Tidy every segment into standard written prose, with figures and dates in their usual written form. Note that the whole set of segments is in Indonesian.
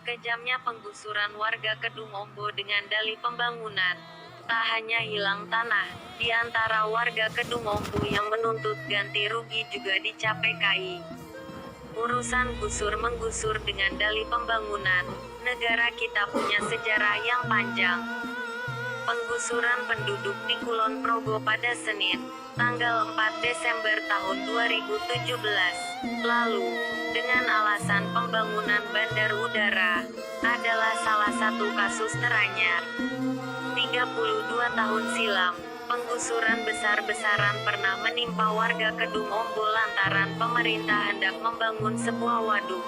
Kejamnya penggusuran warga Kedung Ombo dengan dalih pembangunan. Tak hanya hilang tanah, di antara warga Kedung Ombo yang menuntut ganti rugi juga dicapai KI. Urusan gusur-menggusur dengan dalih pembangunan, negara kita punya sejarah yang panjang. Penggusuran penduduk di Kulon Progo pada Senin, tanggal 4 Desember tahun 2017, lalu, dengan alasan pembangunan bandar udara, adalah salah satu kasus teranyar. 32 tahun silam, penggusuran besar-besaran pernah menimpa warga Kedung Ombo lantaran pemerintah hendak membangun sebuah waduk.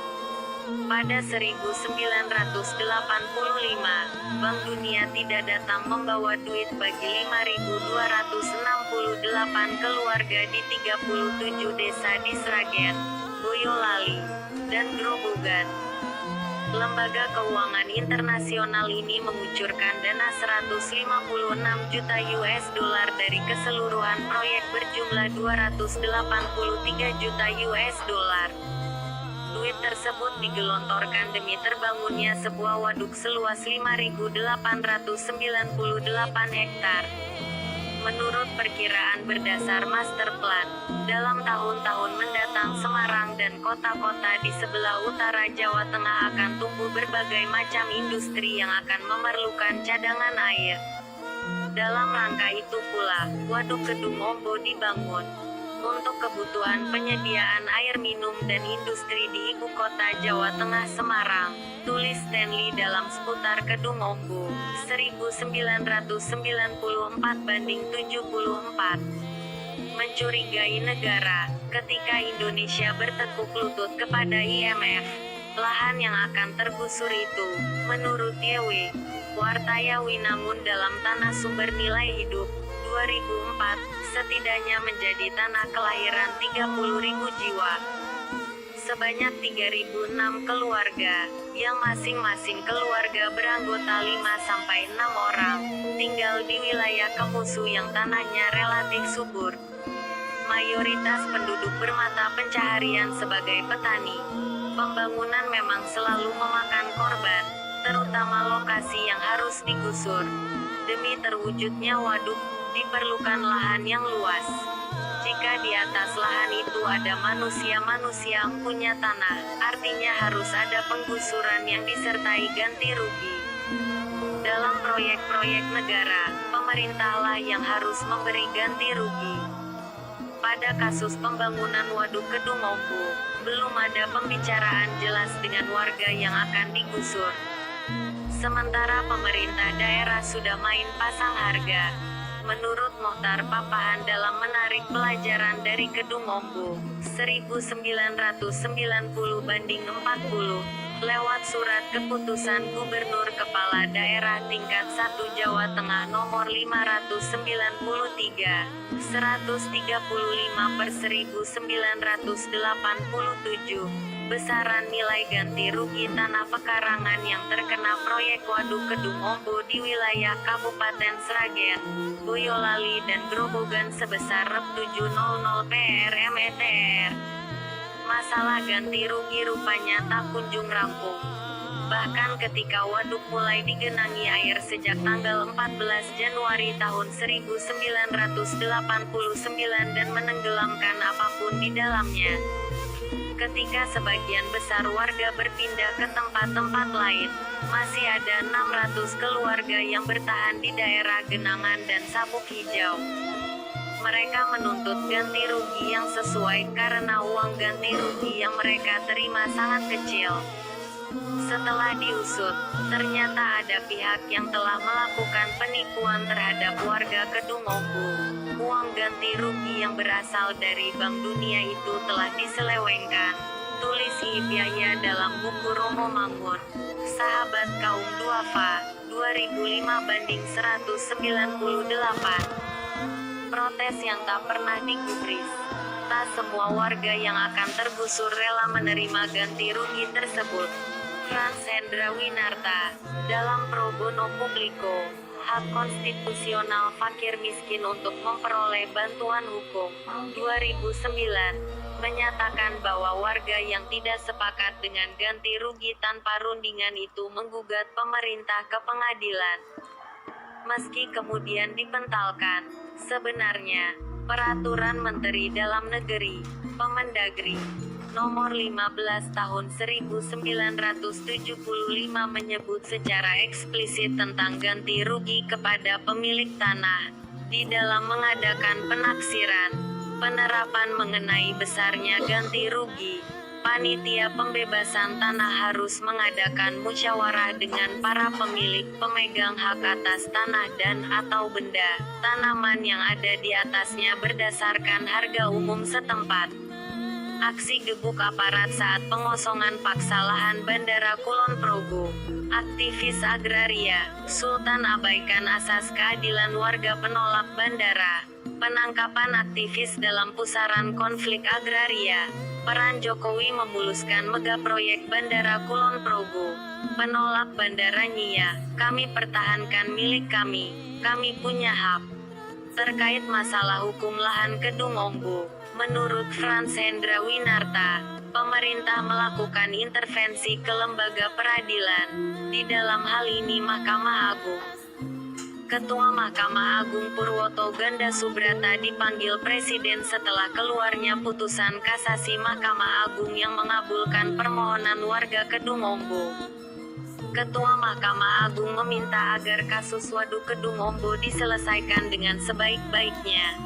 Pada 1985, Bank Dunia tidak datang membawa duit bagi 5.268 keluarga di 37 desa di Sragen, Boyolali, dan Grobogan. Lembaga Keuangan Internasional ini mengucurkan dana 156 juta US dollar dari keseluruhan proyek berjumlah 283 juta US dollar. Duit tersebut digelontorkan demi terbangunnya sebuah waduk seluas 5.898 hektar. Menurut perkiraan berdasar master plan, dalam tahun-tahun mendatang Semarang dan kota-kota di sebelah utara Jawa Tengah akan tumbuh berbagai macam industri yang akan memerlukan cadangan air. Dalam rangka itu pula, Waduk Kedung Ombo dibangun untuk kebutuhan penyediaan air minum dan industri di ibu kota Jawa Tengah Semarang, tulis Stanley dalam seputar Kedung Ombo, 1994-74. Mencurigai negara, ketika Indonesia bertekuk lutut kepada IMF, lahan yang akan tergusur itu, menurut YW, Wartayawi namun dalam tanah sumber nilai hidup, 2004, setidaknya menjadi tanah kelahiran 30.000 jiwa. Sebanyak 3.006 keluarga, yang masing-masing keluarga beranggota 5-6 orang, tinggal di wilayah Kemusu yang tanahnya relatif subur. Mayoritas penduduk bermata pencaharian sebagai petani. Pembangunan memang selalu memakan korban, terutama lokasi yang harus digusur. Demi terwujudnya waduk, diperlukan lahan yang luas. Jika di atas lahan itu ada manusia-manusia yang punya tanah, artinya harus ada penggusuran yang disertai ganti rugi. Dalam proyek-proyek negara, pemerintahlah yang harus memberi ganti rugi. Pada kasus pembangunan Waduk Kedung Ombo, belum ada pembicaraan jelas dengan warga yang akan digusur. Sementara pemerintah daerah sudah main pasang harga. Menurut Mohtar Papahan dalam menarik pelajaran dari Kedung Ombo, 1990-40, lewat surat keputusan Gubernur Kepala Daerah Tingkat 1 Jawa Tengah nomor 593, 135/1987, besaran nilai ganti rugi tanah pekarangan yang terkena proyek Waduk Kedung Ombo di wilayah Kabupaten Sragen, Boyolali dan Grobogan sebesar Rp700 per. Masalah ganti rugi rupanya tak kunjung rampung. Bahkan ketika waduk mulai digenangi air sejak tanggal 14 Januari tahun 1989 dan menenggelamkan apapun di dalamnya. Ketika sebagian besar warga berpindah ke tempat-tempat lain, masih ada 600 keluarga yang bertahan di daerah genangan dan sabuk hijau. Mereka menuntut ganti rugi yang sesuai karena uang ganti rugi yang mereka terima sangat kecil. Setelah diusut, ternyata ada pihak yang telah melakukan penipuan terhadap warga Kedung Ombo. Uang ganti rugi yang berasal dari Bank Dunia itu telah diselewengkan, tulis Iip Yahya dalam buku Romo Mangun, Sahabat Kaum Duafa, 2005-198. Protes yang tak pernah digubris. Tak semua warga yang akan tergusur rela menerima ganti rugi tersebut. Frans Hendra Winarta, dalam Pro Bono Publico, Hak Konstitusional Fakir Miskin untuk Memperoleh Bantuan Hukum, 2009. menyatakan bahwa warga yang tidak sepakat dengan ganti rugi tanpa rundingan itu menggugat pemerintah ke pengadilan. Meski kemudian dipentalkan, sebenarnya, Peraturan Menteri Dalam Negeri, Permendagri, Nomor 15 Tahun 1975 menyebut secara eksplisit tentang ganti rugi kepada pemilik tanah. Di dalam mengadakan penaksiran, penerapan mengenai besarnya ganti rugi, panitia pembebasan tanah harus mengadakan musyawarah dengan para pemilik pemegang hak atas tanah dan atau benda, tanaman yang ada di atasnya berdasarkan harga umum setempat. Aksi gebuk aparat saat pengosongan paksa lahan Bandara Kulon Progo. Aktivis agraria, Sultan abaikan asas keadilan warga penolak bandara. Penangkapan aktivis dalam pusaran konflik agraria. Peran Jokowi memuluskan megaproyek Bandara Kulon Progo. Penolak bandara Nia, kami pertahankan milik kami punya hak. Terkait masalah hukum lahan Kedung Ombo, menurut Frans Hendra Winarta, pemerintah melakukan intervensi ke lembaga peradilan, di dalam hal ini Mahkamah Agung. Ketua Mahkamah Agung Purwoto Ganda Subrata dipanggil Presiden setelah keluarnya putusan kasasi Mahkamah Agung yang mengabulkan permohonan warga Kedung Ombo. Ketua Mahkamah Agung meminta agar kasus Waduk Kedung Ombo diselesaikan dengan sebaik-baiknya.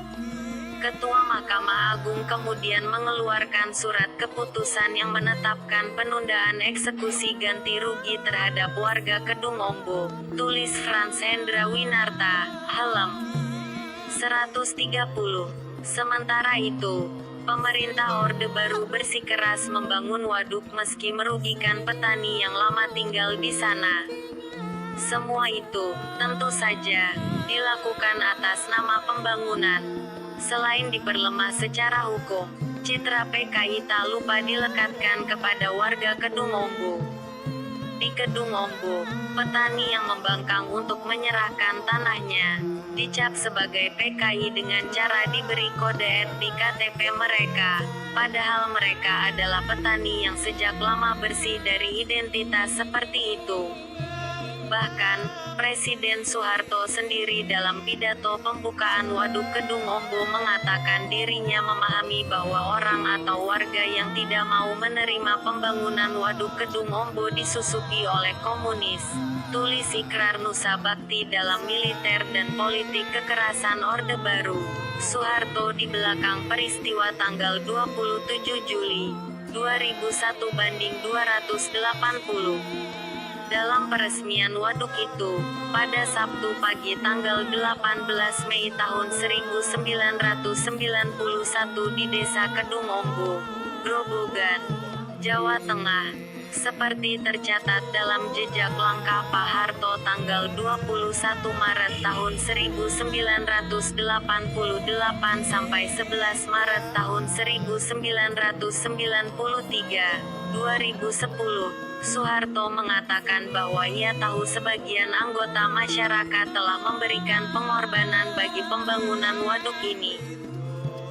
Ketua Mahkamah Agung kemudian mengeluarkan surat keputusan yang menetapkan penundaan eksekusi ganti rugi terhadap warga Kedung Ombo. Tulis Frans Hendra Winarta, halaman 130. Sementara itu, pemerintah Orde Baru bersikeras membangun waduk meski merugikan petani yang lama tinggal di sana. Semua itu, tentu saja, dilakukan atas nama pembangunan. Selain diperlemah secara hukum, citra PKI tak lupa dilekatkan kepada warga Kedung Ombo. Di Kedung Ombo, petani yang membangkang untuk menyerahkan tanahnya, dicap sebagai PKI dengan cara diberi kode R di KTP mereka, padahal mereka adalah petani yang sejak lama bersih dari identitas seperti itu. Bahkan, Presiden Soeharto sendiri dalam pidato pembukaan Waduk Kedung Ombo mengatakan dirinya memahami bahwa orang atau warga yang tidak mau menerima pembangunan Waduk Kedung Ombo disusupi oleh komunis. Tulis Ikrar Nusa Bakti dalam militer dan politik kekerasan Orde Baru. Soeharto di belakang peristiwa tanggal 27 Juli 2001 banding 280. Dalam peresmian waduk itu, pada Sabtu pagi tanggal 18 Mei tahun 1991 di Desa Kedung Ombo, Grobogan, Jawa Tengah, seperti tercatat dalam jejak langkah Pak Harto tanggal 21 Maret tahun 1988 sampai 11 Maret tahun 1993, 2010. Soeharto mengatakan bahwa ia tahu sebagian anggota masyarakat telah memberikan pengorbanan bagi pembangunan waduk ini.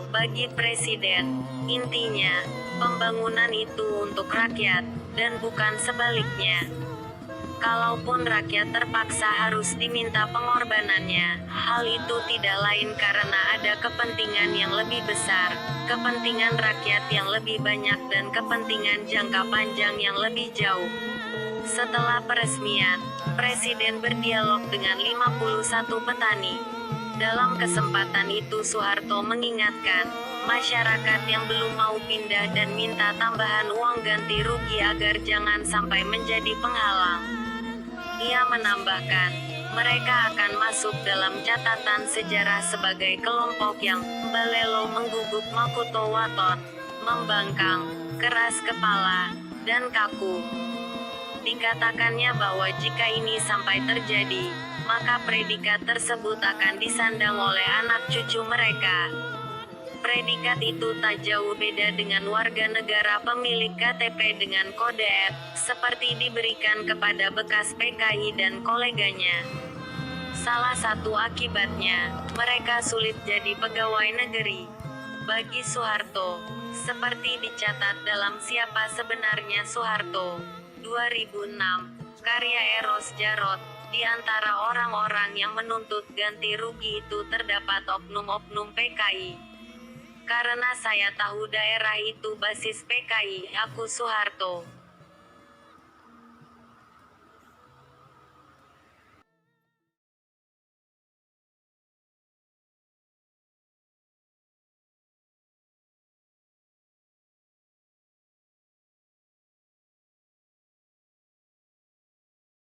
Bagi Presiden, intinya, pembangunan itu untuk rakyat, dan bukan sebaliknya. Kalaupun rakyat terpaksa harus diminta pengorbanannya, hal itu tidak lain karena ada kepentingan yang lebih besar, kepentingan rakyat yang lebih banyak dan kepentingan jangka panjang yang lebih jauh. Setelah peresmian, Presiden berdialog dengan 51 petani. Dalam kesempatan itu Soeharto mengingatkan, masyarakat yang belum mau pindah dan minta tambahan uang ganti rugi agar jangan sampai menjadi penghalang. Ia menambahkan, mereka akan masuk dalam catatan sejarah sebagai kelompok yang balelo mengguguk Makuto Waton, membangkang, keras kepala, dan kaku. Dikatakannya bahwa jika ini sampai terjadi, maka predikat tersebut akan disandang oleh anak cucu mereka. Predikat itu tak jauh beda dengan warga negara pemilik KTP dengan kode F, seperti diberikan kepada bekas PKI dan koleganya. Salah satu akibatnya, mereka sulit jadi pegawai negeri. bagi Soeharto. Seperti dicatat dalam Siapa Sebenarnya Soeharto, 2006, karya Eros Djarot. Di antara orang-orang yang menuntut ganti rugi itu terdapat oknum-oknum PKI. Karena saya tahu daerah itu basis PKI, aku Soeharto.